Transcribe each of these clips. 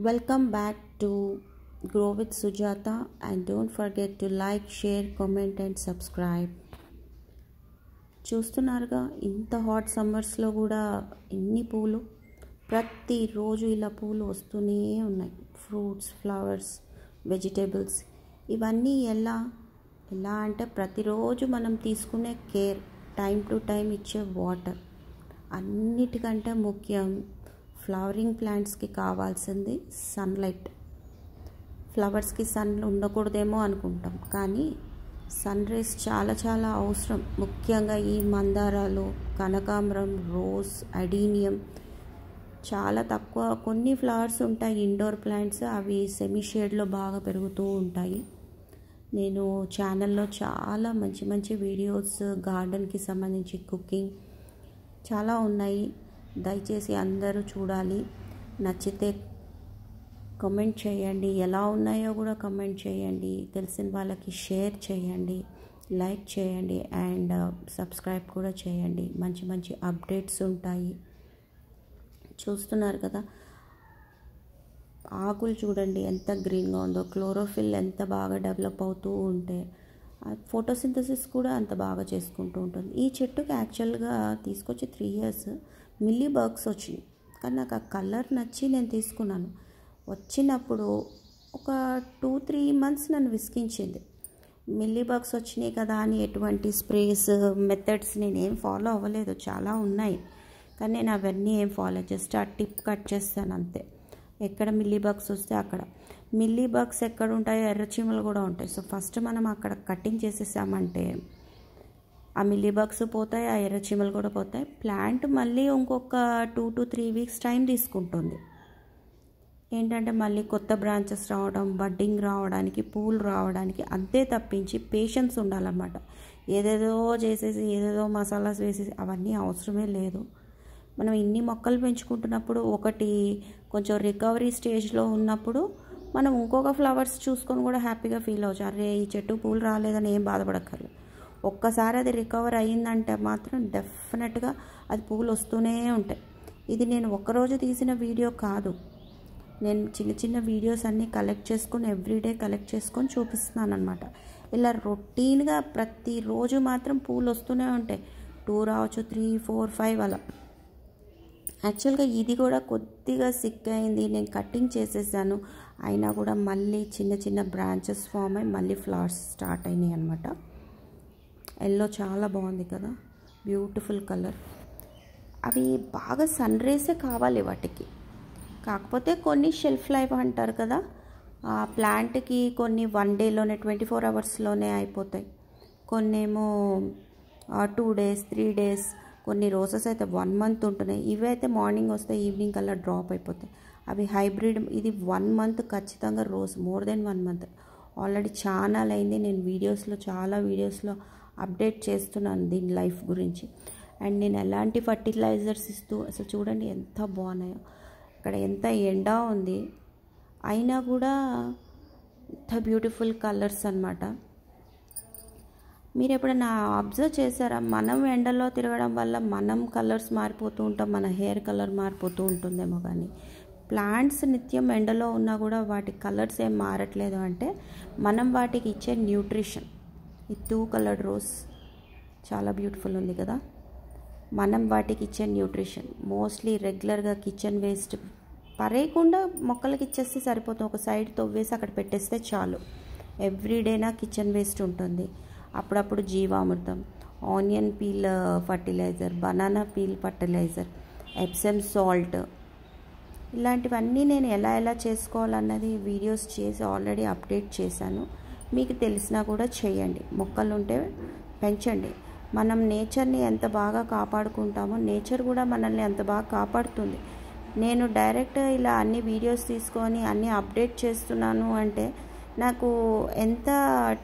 Welcome back to Grow with Sujata, and don't forget to like, share, comment and subscribe. చూస్తున్నారుగా ఇంత hot సమ్మర్స్లో కూడా ఎన్ని పూలు ప్రతిరోజు ఇలా పూలు వస్తూనే ఉన్నాయి. ఫ్రూట్స్, ఫ్లవర్స్, వెజిటేబుల్స్ ఇవన్నీ ఎలా అంటే ప్రతిరోజు మనం తీసుకునే కేర్, టైం టు టైం ఇచ్చే వాటర్, అన్నిటికంటే ముఖ్యం ఫ్లవరింగ్ ప్లాంట్స్కి కావాల్సింది సన్లైట్. ఫ్లవర్స్కి సన్ ఉండకూడదేమో అనుకుంటాం, కానీ సన్ రేస్ చాలా చాలా అవసరం. ముఖ్యంగా ఈ మందారాలు, కనకాంబరం, రోజ్, అడీనియం చాలా తక్కువ. కొన్ని ఫ్లవర్స్ ఉంటాయి ఇండోర్ ప్లాంట్స్, అవి సెమీ షేడ్లో బాగా పెరుగుతూ ఉంటాయి. నేను ఛానల్లో చాలా మంచి మంచి వీడియోస్ గార్డెన్కి సంబంధించి, కుకింగ్ చాలా ఉన్నాయి. దయచేసి అందరూ చూడాలి. నచ్చితే కామెంట్ చేయండి, ఎలా ఉన్నాయో కూడా కామెంట్ చేయండి, తెలిసిన వాళ్ళకి షేర్ చేయండి, లైక్ చేయండి అండ్ సబ్స్క్రైబ్ కూడా చేయండి. మంచి మంచి అప్డేట్స్ ఉంటాయి. చూస్తున్నారు కదా, ఆకులు చూడండి ఎంత గ్రీన్గా ఉందో, క్లోరోఫిల్ ఎంత బాగా డెవలప్ అవుతూ ఉంటే ఫోటోసింథసిస్ కూడా అంత బాగా చేసుకుంటూ ఉంటుంది. ఈ చెట్టుకి యాక్చువల్గా తీసుకొచ్చి 3 years మిల్లీ బగ్స్ వచ్చినాయి, కానీ నాకు ఆ కలర్ నచ్చి నేను తీసుకున్నాను. వచ్చినప్పుడు ఒక 2-3 months నన్ను విసిగించింది. మిల్లీ బగ్స్ వచ్చినాయి కదా అని ఎటువంటి స్ప్రేస్ మెథడ్స్ నేనేం ఫాలో అవ్వలేదు. చాలా ఉన్నాయి కానీ నేను అవన్నీ ఏం ఫాలో, జస్ట్ ఆ టిప్ కట్ చేస్తాను అంతే. ఎక్కడ మిల్లీ బగ్స్ వస్తే అక్కడ. మిల్లీ బగ్స్ ఎక్కడ ఉంటాయో ఎర్రచీమలు కూడా ఉంటాయి. సో ఫస్ట్ మనం అక్కడ కటింగ్ చేసేసామంటే ఆ మిల్లీ బగ్స్ పోతాయి, ఆ ఎర్రచీమలు కూడా పోతాయి. ప్లాంట్ మళ్ళీ ఇంకొక 2 to 3 weeks టైం తీసుకుంటుంది. ఏంటంటే మళ్ళీ కొత్త బ్రాంచెస్ రావడం, బడ్డింగ్ రావడానికి, పూలు రావడానికి. అంతే తప్పించి పేషెన్స్ ఉండాలన్నమాట. ఏదేదో చేసేసి ఏదేదో మసాలాస్ వేసేసి అవన్నీ అవసరమే లేదు. మనం ఇన్ని మొక్కలు పెంచుకుంటున్నప్పుడు, ఒకటి కొంచెం రికవరీ స్టేజ్లో ఉన్నప్పుడు మనం ఇంకొక ఫ్లవర్స్ చూసుకొని కూడా హ్యాపీగా ఫీల్ అవ్వచ్చు. అరే ఈ చెట్టు పూలు రాలేదని ఏం బాధపడక్కర్లేదు. ఒక్కసారి అది రికవర్ అయ్యిందంటే మాత్రం డెఫినెట్గా అది పూలు వస్తూనే ఉంటాయి. ఇది నేను ఒక్కరోజు తీసిన వీడియో కాదు, నేను చిన్న చిన్న వీడియోస్ అన్నీ కలెక్ట్ చేసుకొని ఎవ్రీడే కలెక్ట్ చేసుకొని చూపిస్తున్నాను అనమాట. ఇలా రొటీన్గా ప్రతిరోజు మాత్రం పూలు వస్తూనే ఉంటాయి. 2 రావచ్చు, 3, 4, 5 అలా. యాక్చువల్గా ఇది కూడా కొద్దిగా సిక్ అయింది, నేను కటింగ్ చేసేసాను. అయినా కూడా మళ్ళీ చిన్న చిన్న బ్రాంచెస్ ఫామ్ అయ్యి మళ్ళీ ఫ్లవర్స్ స్టార్ట్ అయినాయి అనమాట. ఎల్లో చాలా బాగుంది కదా, బ్యూటిఫుల్ కలర్. అవి బాగా సన్ రేసే కావాలి వాటికి. కాకపోతే కొన్ని షెల్ఫ్ లైఫ్ అంటారు కదా, ఆ ప్లాంట్కి కొన్ని 1 dayలోనే 24 hoursలోనే అయిపోతాయి. కొన్నేమో 2 days, 3 days, కొన్ని రోజెస్ అయితే 1 month ఉంటున్నాయి. ఇవి అయితే మార్నింగ్ వస్తే ఈవినింగ్ కల్లా డ్రాప్ అయిపోతాయి. అవి హైబ్రిడ్. ఇది 1 month ఖచ్చితంగా, rose more than 1 month. Already channel అయింది, నేను చాలా వీడియోస్లో అప్డేట్ చేస్తున్నాను దీని లైఫ్ గురించి. అండ్ నేను ఎలాంటి ఫర్టిలైజర్స్ ఇస్తూ, అసలు చూడండి ఎంత బాగున్నాయో. ఇక్కడ ఎంత ఎండ ఉంది అయినా కూడా ఎంత బ్యూటిఫుల్ కలర్స్ అన్నమాట. మీరు ఎప్పుడైనా అబ్జర్వ్ చేశారా, మనం ఎండలో తిరగడం వల్ల మనం కలర్స్ మారిపోతూ ఉంటాం, మన హెయిర్ కలర్ మారిపోతూ ఉంటుందేమో, కానీ ప్లాంట్స్ నిత్యం ఎండలో ఉన్నా కూడా వాటి కలర్స్ ఏం మారట్లేదు. అంటే మనం వాటికి ఇచ్చే న్యూట్రిషన్. ఈ 2 colored రోజ్ చాలా బ్యూటిఫుల్ ఉంది కదా. మనం వాటికి ఇచ్చే న్యూట్రిషన్ మోస్ట్లీ రెగ్యులర్గా కిచెన్ వేస్ట్ పరేయకుండా మొక్కలకి ఇచ్చేస్తే సరిపోతుంది. ఒక సైడ్ తవ్వేసి అక్కడ పెట్టేస్తే చాలు. ఎవ్రీడేనా కిచెన్ వేస్ట్ ఉంటుంది. అప్పుడప్పుడు జీవామృతం, onion peel fertiliser, banana peel fertiliser, Epsom salt, ఇలాంటివన్నీ నేను ఎలా చేసుకోవాలన్నది వీడియోస్ చేసి ఆల్రెడీ అప్డేట్ చేశాను. మీకు తెలిసినా కూడా చేయండి. మొక్కలు ఉంటే పెంచండి. మనం నేచర్ని ఎంత బాగా కాపాడుకుంటామో నేచర్ కూడా మనల్ని అంత బాగా కాపాడుతుంది. నేను డైరెక్ట్ ఇలా అన్ని వీడియోస్ తీసుకొని అన్నీ అప్డేట్ చేస్తున్నాను అంటే నాకు ఎంత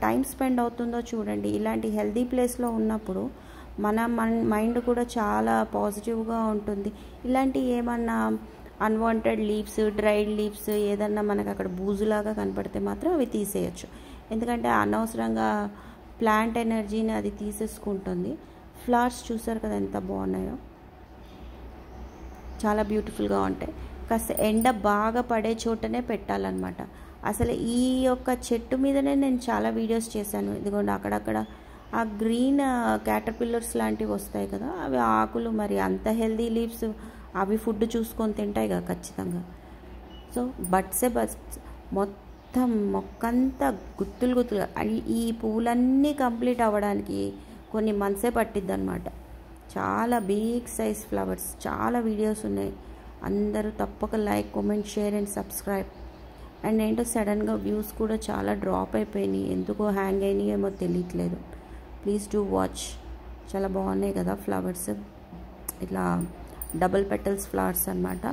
టైం స్పెండ్ అవుతుందో చూడండి. ఇలాంటి హెల్దీ ప్లేస్లో ఉన్నప్పుడు మన మైండ్ కూడా చాలా పాజిటివ్గా ఉంటుంది. ఇలాంటి ఏమన్నా అన్వాంటెడ్ లీవ్స్, డ్రైడ్ లీవ్స్ ఏదన్నా మనకు అక్కడ బూజులాగా కనపడితే మాత్రం అవి తీసేయచ్చు. ఎందుకంటే అనవసరంగా ప్లాంట్ ఎనర్జీని అది తీసేసుకుంటుంది. ఫ్లవర్స్ చూసారు కదా ఎంత బాగున్నాయో, చాలా బ్యూటిఫుల్గా ఉంటాయి. కాస్త ఎండ బాగా పడే చోటనే పెట్టాలన్నమాట. అసలు ఈ యొక్క చెట్టు మీదనే నేను చాలా వీడియోస్ చేశాను. ఇదిగోండి అక్కడక్కడ ఆ గ్రీన్ క్యాటర్పిల్లర్స్ లాంటివి వస్తాయి కదా, అవి ఆకులు మరి అంత హెల్దీ లీవ్స్ అవి ఫుడ్ చూసుకొని తింటాయి కదా ఖచ్చితంగా. సో బడ్సే బడ్స్ మొత్తం మొక్కంతా గుత్తులు గుత్తులుగా ఈ పువ్వులన్నీ కంప్లీట్ అవ్వడానికి కొన్ని మంత్సే పట్టిద్ది అనమాట. చాలా బిగ్ సైజ్ ఫ్లవర్స్, చాలా వీడియోస్ ఉన్నాయి. అందరూ తప్పక like, comment, share and subscribe. And ఏంటో సడన్గా వ్యూస్ కూడా చాలా డ్రాప్ అయిపోయినాయి, ఎందుకో హ్యాంగ్ అయినాయి ఏమో తెలియట్లేదు. Please do watch. చాలా బాగున్నాయి కదా ఫ్లవర్స్, ఇట్లా డబుల్ పెటల్స్ ఫ్లవర్స్ అన్నమాట.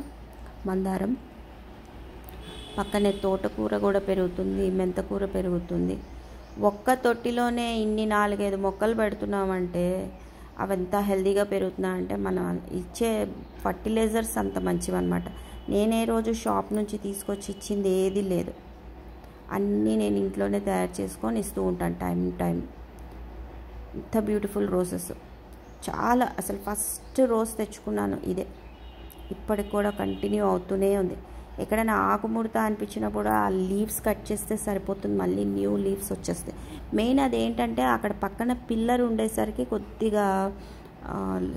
మందారం పక్కనే తోటకూర కూడా పెరుగుతుంది, మెంతకూర పెరుగుతుంది. ఒక్క తొట్టిలోనే ఇన్ని 4-5 మొక్కలు పెడుతున్నామంటే అవి ఎంత హెల్దీగా పెరుగుతున్నాయంటే మనం ఇచ్చే ఫర్టిలైజర్స్ అంత మంచివన్నమాట. నేనే రోజు షాప్ నుంచి తీసుకొచ్చి ఇచ్చింది ఏది లేదు, అన్నీ నేను ఇంట్లోనే తయారు చేసుకొని ఇస్తూ ఉంటాను టైం. ఇంత బ్యూటిఫుల్ రోజెస్ చాలా, అసలు ఫస్ట్ రోజ్ తెచ్చుకున్నాను ఇదే, ఇప్పటికి కూడా కంటిన్యూ అవుతూనే ఉంది. ఎక్కడైనా ఆకుముడత అనిపించినప్పుడు ఆ లీవ్స్ కట్ చేస్తే సరిపోతుంది, మళ్ళీ న్యూ లీవ్స్ వచ్చేస్తాయి. మెయిన్ అదేంటంటే అక్కడ పక్కన పిల్లర్ ఉండేసరికి కొద్దిగా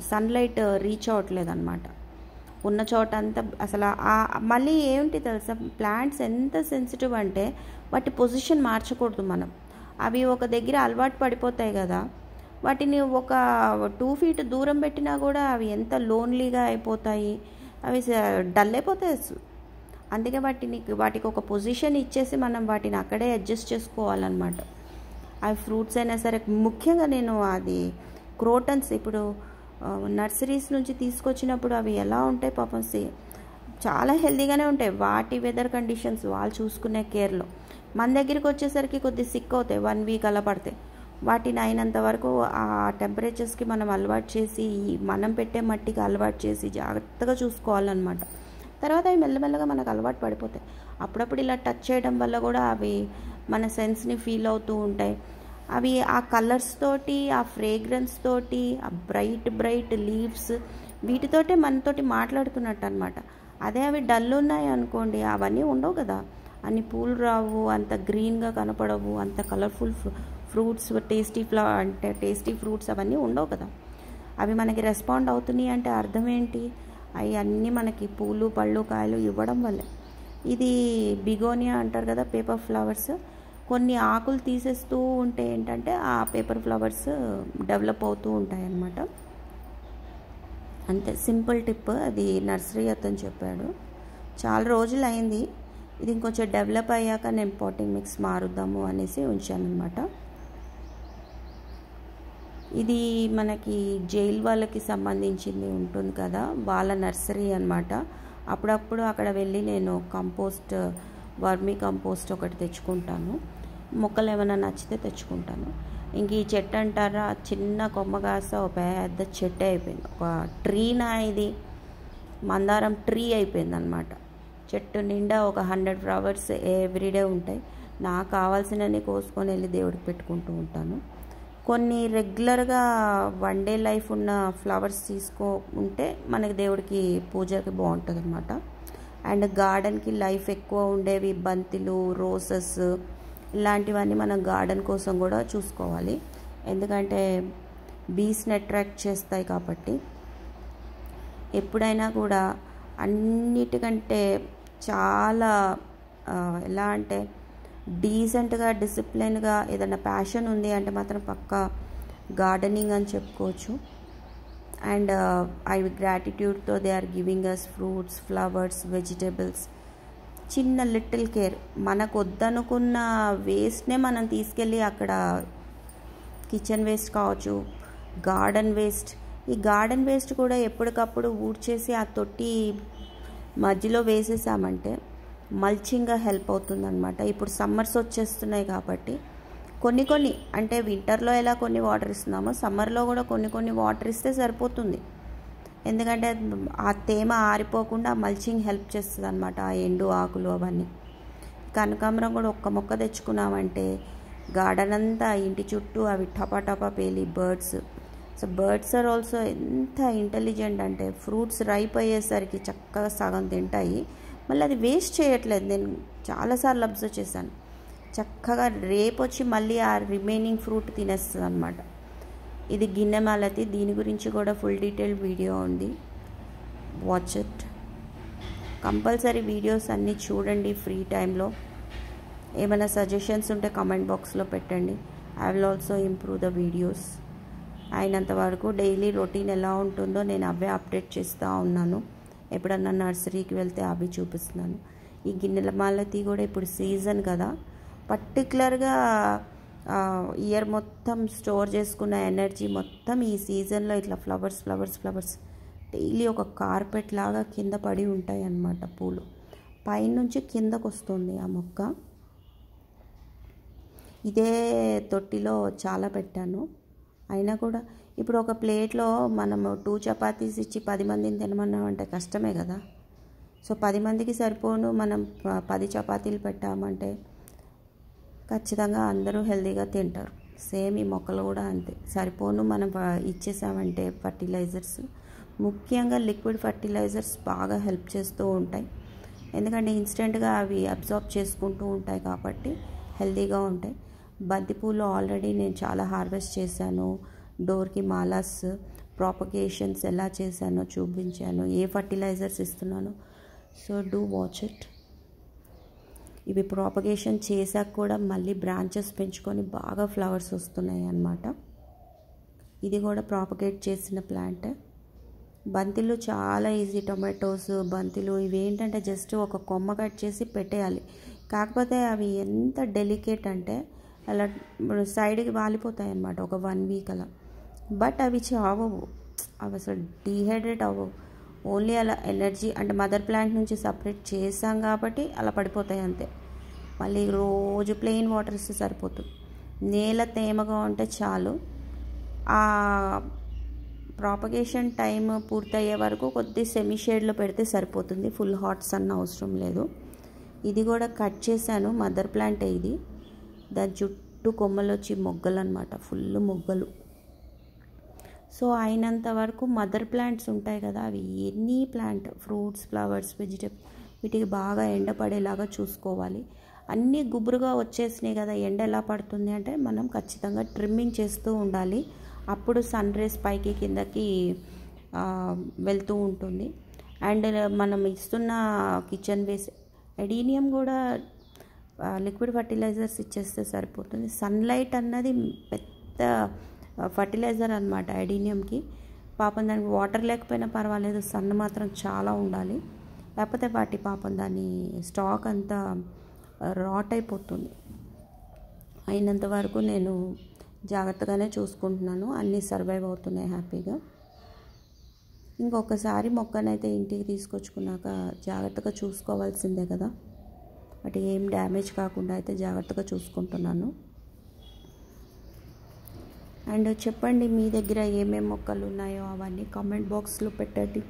సన్లైట్ రీచ్ అవ్వట్లేదు అనమాట. ఉన్న చోట అంతా అసలు మళ్ళీ ఏంటి తెలుసా, ప్లాంట్స్ ఎంత సెన్సిటివ్ అంటే వాటి పొజిషన్ మార్చకూడదు మనం. అవి ఒక దగ్గర అలవాటు పడిపోతాయి కదా, వాటిని ఒక 2 feet దూరం పెట్టినా కూడా అవి ఎంత లోన్లీగా అయిపోతాయి, అవి డల్ అయిపోతాయి అసలు. అందుకే వాటికి ఒక పొజిషన్ ఇచ్చేసి మనం వాటిని అక్కడే అడ్జస్ట్ చేసుకోవాలన్నమాట. అవి ఫ్రూట్స్ అయినా సరే, ముఖ్యంగా నేను అది క్రోటన్స్ ఇప్పుడు నర్సరీస్ నుంచి తీసుకొచ్చినప్పుడు అవి ఎలా ఉంటాయి పాపం, చాలా హెల్తీగానే ఉంటాయి. వాటి వెదర్ కండిషన్స్ వాళ్ళు చూసుకునే కేర్లో. మన దగ్గరికి వచ్చేసరికి కొద్దిగా సిక్ అవుతాయి, 1 week అలా పడతాయి. వాటిని అయినంత వరకు ఆ టెంపరేచర్స్కి మనం అలవాటు చేసి, మనం పెట్టే మట్టికి అలవాటు చేసి జాగ్రత్తగా చూసుకోవాలన్నమాట. తర్వాత అవి మెల్లమెల్లగా మనకు అలవాటు పడిపోతాయి. అప్పుడప్పుడు ఇలా టచ్ చేయడం వల్ల కూడా అవి మన సెన్స్ని ఫీల్ అవుతూ ఉంటాయి. అవి ఆ కలర్స్ తోటి, ఆ ఫ్రేగ్రెన్స్ తోటి, ఆ బ్రైట్ లీవ్స్, వీటితోటే మనతోటి మాట్లాడుతున్నట్టు అనమాట. అదే అవి డల్ ఉన్నాయి అనుకోండి, అవన్నీ ఉండవు కదా, అన్ని పూలు రావు, అంత గ్రీన్గా కనపడవు, అంత కలర్ఫుల్ ఫ్రూట్స్, టేస్టీ ఫ్రూట్స్ అవన్నీ ఉండవు కదా. అవి మనకి రెస్పాండ్ అవుతున్నాయి అంటే అర్థం ఏంటి, అవి అన్నీ మనకి పూలు, పళ్ళు, కాయలు ఇవ్వడం వల్లే. ఇది బిగోనియా అంటారు కదా, పేపర్ ఫ్లవర్స్. కొన్ని ఆకులు తీసేస్తూ ఉంటే ఏంటంటే ఆ పేపర్ ఫ్లవర్స్ డెవలప్ అవుతూ ఉంటాయి అన్నమాట. అంతే, సింపుల్ టిప్. అది నర్సరీ అతను చెప్పాడు. చాలా రోజులు అయింది, ఇది ఇంకొంచెం డెవలప్ అయ్యాక నేను పాటింగ్ మిక్స్ మారుద్దాము అనేసి ఉంచాను అనమాట. ఇది మనకి జైల్ వాళ్ళకి సంబంధించింది ఉంటుంది కదా, వాళ్ళ నర్సరీ అనమాట. అప్పుడప్పుడు అక్కడ వెళ్ళి నేను వర్మీ కంపోస్ట్ ఒకటి తెచ్చుకుంటాను, మొక్కలు ఏమైనా నచ్చితే తెచ్చుకుంటాను. ఇంక ఈ చెట్టు అంటారా, చిన్న కొమ్మ కాస్త ఒక పెద్ద చెట్టు అయిపోయింది, ఒక ట్రీనా, ఇది మందారం ట్రీ అయిపోయింది అనమాట. చెట్టు నిండా ఒక 100 flowers ఎవ్రీడే ఉంటాయి. నాకు కావాల్సినవి కోసుకొని వెళ్ళి దేవుడికి పెట్టుకుంటూ ఉంటాను. కొన్ని రెగ్యులర్గా 1 day లైఫ్ ఉన్న ఫ్లవర్స్ ఉంటే మనకి దేవుడికి పూజకి బాగుంటుంది అనమాట. అండ్ గార్డెన్కి లైఫ్ ఎక్కువ ఉండేవి బంతిలు, రోసెస్ ఇలాంటివన్నీ మనం గార్డెన్ కోసం కూడా చూసుకోవాలి, ఎందుకంటే బీస్ని అట్రాక్ట్ చేస్తాయి కాబట్టి. ఎప్పుడైనా కూడా అన్నిటికంటే చాలా ఎలా అంటే డీసెంట్గా, డిసిప్లిన్గా ఏదైనా ప్యాషన్ ఉంది అంటే మాత్రం పక్కా గార్డెనింగ్ అని చెప్పుకోవచ్చు. అండ్ ఐ గ్రాటిట్యూడ్తో they are giving us fruits, flowers, vegetables. చిన్న లిటిల్ కేర్, మనకు వద్దనుకున్న వేస్ట్నే మనం తీసుకెళ్ళి అక్కడ కిచెన్ వేస్ట్ కావచ్చు, గార్డెన్ వేస్ట్, ఈ గార్డెన్ వేస్ట్ కూడా ఎప్పటికప్పుడు ఊడ్చేసి ఆ తొట్టి మధ్యలో వేసేసామంటే మల్చింగ్గా హెల్ప్ అవుతుందన్నమాట. ఇప్పుడు సమ్మర్స్ వచ్చేస్తున్నాయి కాబట్టి కొన్ని అంటే వింటర్లో ఎలా కొన్ని వాటర్ ఇస్తున్నామో సమ్మర్లో కూడా కొన్ని వాటర్ ఇస్తే సరిపోతుంది. ఎందుకంటే ఆ తేమ ఆరిపోకుండా మల్చింగ్ హెల్ప్ చేస్తుంది అనమాట, ఆ ఎండు ఆకులు అవన్నీ. కనకాంబరం కూడా ఒక్క మొక్క తెచ్చుకున్నామంటే గార్డెన్ అంతా ఇంటి చుట్టూ అవి టపా పేలి birds so birds are also ఎంత ఇంటెలిజెంట్ అంటే ఫ్రూట్స్ రైప్ అయ్యేసరికి చక్కగా సగం తింటాయి, మళ్ళీ అది వేస్ట్ చేయట్లేదు. నేను చాలాసార్లు అబ్జర్వ్ చేశాను. చక్కగా రేపు వచ్చి మళ్ళీ ఆ రిమైనింగ్ ఫ్రూట్ తినేస్తుంది అనమాట. ఇది గిన్నె మాలతి, దీని గురించి కూడా ఫుల్ డీటెయిల్ వీడియో ఉంది, వాచ్ ఇట్. కంపల్సరీ వీడియోస్ అన్నీ చూడండి ఫ్రీ టైంలో. ఏమైనా సజెషన్స్ ఉంటే కామెంట్ బాక్స్లో పెట్టండి. I will also improve the videos. అయినంత వరకు డైలీ రొటీన్ ఎలా ఉంటుందో నేను అవే అప్డేట్ చేస్తూ ఉన్నాను. ఎప్పుడన్నా నర్సరీకి వెళ్తే అవి చూపిస్తున్నాను. ఈ గిన్నెల మాలతి కూడా ఇప్పుడు సీజన్ కదా, పర్టికులర్గా ఇయర్ మొత్తం స్టోర్ చేసుకున్న ఎనర్జీ మొత్తం ఈ సీజన్లో ఇట్లా ఫ్లవర్స్ డైలీ ఒక కార్పెట్ లాగా కింద పడి ఉంటాయి అన్నమాట. పూలు పైనుంచి కిందకు వస్తుంది ఆ మొక్క. ఇదే తొట్టిలో చాలా పెట్టాను. అయినా కూడా ఇప్పుడు ఒక ప్లేట్లో మనము 2 చపాతీస్ ఇచ్చి 10 మందిని తినమన్నామంటే కష్టమే కదా. సో 10 మందికి సరిపోను మనం 10 చపాతీలు పెట్టామంటే ఖచ్చితంగా అందరూ హెల్తీగా తింటారు. సేమ్ ఈ మొక్కలు కూడా అంతే. సరిపోను మనం ఇచ్చేసామంటే ఫర్టిలైజర్స్, ముఖ్యంగా లిక్విడ్ ఫర్టిలైజర్స్ బాగా హెల్ప్ చేస్తూ ఉంటాయి. ఎందుకంటే ఇన్స్టెంట్గా అవి అబ్జార్బ్ చేసుకుంటూ ఉంటాయి కాబట్టి హెల్తీగా ఉంటాయి. బంతిపూలు ఆల్రెడీ నేను చాలా హార్వెస్ట్ చేశాను. డోర్కి మాలాస్ ప్రాపగేషన్స్ ఎలా చేశానో చూపించాను, ఏ ఫర్టిలైజర్స్ ఇస్తున్నాను. So do watch it. ఇవి ప్రాపగేషన్ చేశాక కూడా మళ్ళీ బ్రాంచెస్ పెంచుకొని బాగా ఫ్లవర్స్ వస్తున్నాయి అన్నమాట. ఇది కూడా ప్రాపగేట్ చేసిన ప్లాంట్. బంతిలు చాలా ఈజీ. టొమాటోస్, బంతిలు ఇవి ఏంటంటే జస్ట్ ఒక కొమ్మ కట్ చేసి పెట్టేయాలి. కాకపోతే అవి ఎంత డెలికేట్ అంటే అలా సైడ్కి వాలిపోతాయి అన్నమాట ఒక 1 వీక్ అలా. బట్ అవి చావవు, అవి అసలు డీహైడ్రేట్ అవ్వవు. ఓన్లీ అలా ఎనర్జీ అంటే మదర్ ప్లాంట్ నుంచి సపరేట్ చేసాం కాబట్టి అలా పడిపోతాయి అంతే. మళ్ళీ రోజు ప్లెయిన్ వాటర్ ఇస్తే సరిపోతుంది. నేల తేమగా ఉంటే చాలు. ఆ ప్రాపగేషన్ టైం పూర్తయ్యే వరకు కొద్ది సెమీ షేడ్లో పెడితే సరిపోతుంది. ఫుల్ హాట్ సన్ అవసరం లేదు. ఇది కూడా కట్ చేశాను. మదర్ ప్లాంటే ఇది. దాని చుట్టూ కొమ్మలు వచ్చి మొగ్గలు అనమాట, ఫుల్ మొగ్గలు. సో అయినంత వరకు మదర్ ప్లాంట్స్ ఉంటాయి కదా, అవి any plant, fruits, flowers, vegetable, వీటికి బాగా ఎండ పడేలాగా చూసుకోవాలి. అన్నీ గుబురుగా వచ్చేసినాయి కదా, ఎండ ఎలా పడుతుంది అంటే మనం ఖచ్చితంగా ట్రిమ్మింగ్ చేస్తూ ఉండాలి. అప్పుడు సన్ రేస్ పైకి కిందకి వెళ్తూ ఉంటుంది. అండ్ మనం ఇస్తున్న కిచెన్ వేస్ట్ ఎడీనియం కూడా లిక్విడ్ ఫర్టిలైజర్స్ ఇచ్చేస్తే సరిపోతుంది. సన్లైట్ అన్నది పెద్ద ఫర్టిలైజర్ అనమాట ఎడీనియంకి. పాపం దానికి వాటర్ లేకపోయినా పర్వాలేదు, సన్ మాత్రం చాలా ఉండాలి. లేకపోతే వాటి పాపం దాని స్టాక్ అంతా రాట్ అయిపోతుంది. అయినంత వరకు నేను జాగ్రత్తగానే చూసుకుంటున్నాను. అన్నీ సర్వైవ్ అవుతున్నాయి హ్యాపీగా. ఇంకొకసారి మొక్కనైతే ఇంటికి తీసుకొచ్చుకున్నాక జాగ్రత్తగా చూసుకోవాల్సిందే కదా. బట్ ఏం డ్యామేజ్ కాకుండా అయితే జాగ్రత్తగా చూసుకుంటున్నాను. అండ్ చెప్పండి మీ దగ్గర ఏమేమి మొక్కలు ఉన్నాయో అవన్నీ కామెంట్ బాక్స్లో పెట్టండి.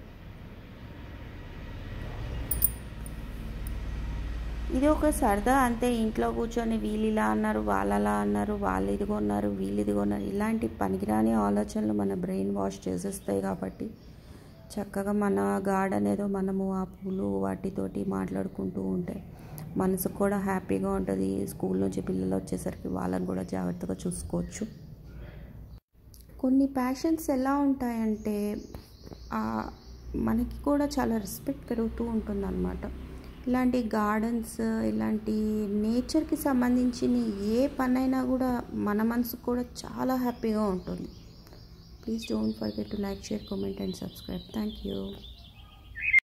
ఇది ఒక సరదా అంతే. ఇంట్లో కూర్చొని వీళ్ళు ఇలా అన్నారు, వాళ్ళు అలా అన్నారు, వాళ్ళు ఇది కొన్నారు, వీళ్ళు ఇది కొన్నారు, ఇలాంటి పనికిరాని ఆలోచనలు మన బ్రెయిన్ వాష్ చేసేస్తాయి. కాబట్టి చక్కగా మన గార్డెన్ ఏదో మనము ఆ పూలు వాటితోటి మాట్లాడుకుంటూ ఉంటే మనసుకు కూడా హ్యాపీగా ఉంటుంది. స్కూల్ నుంచి పిల్లలు వచ్చేసరికి వాళ్ళని కూడా జాగ్రత్తగా చూసుకోవచ్చు. కొన్ని ప్యాషన్స్ ఎలా ఉంటాయంటే మనకి కూడా చాలా రెస్పెక్ట్ పెరుగుతూ ఉంటుంది అన్నమాట. ఇలాంటి గార్డెన్స్, ఇలాంటి నేచర్కి సంబంధించిన ఏ పనైనా కూడా మన మనసుకు కూడా చాలా హ్యాపీగా ఉంటుంది. Please don't forget to like, share, comment and subscribe. Thank you.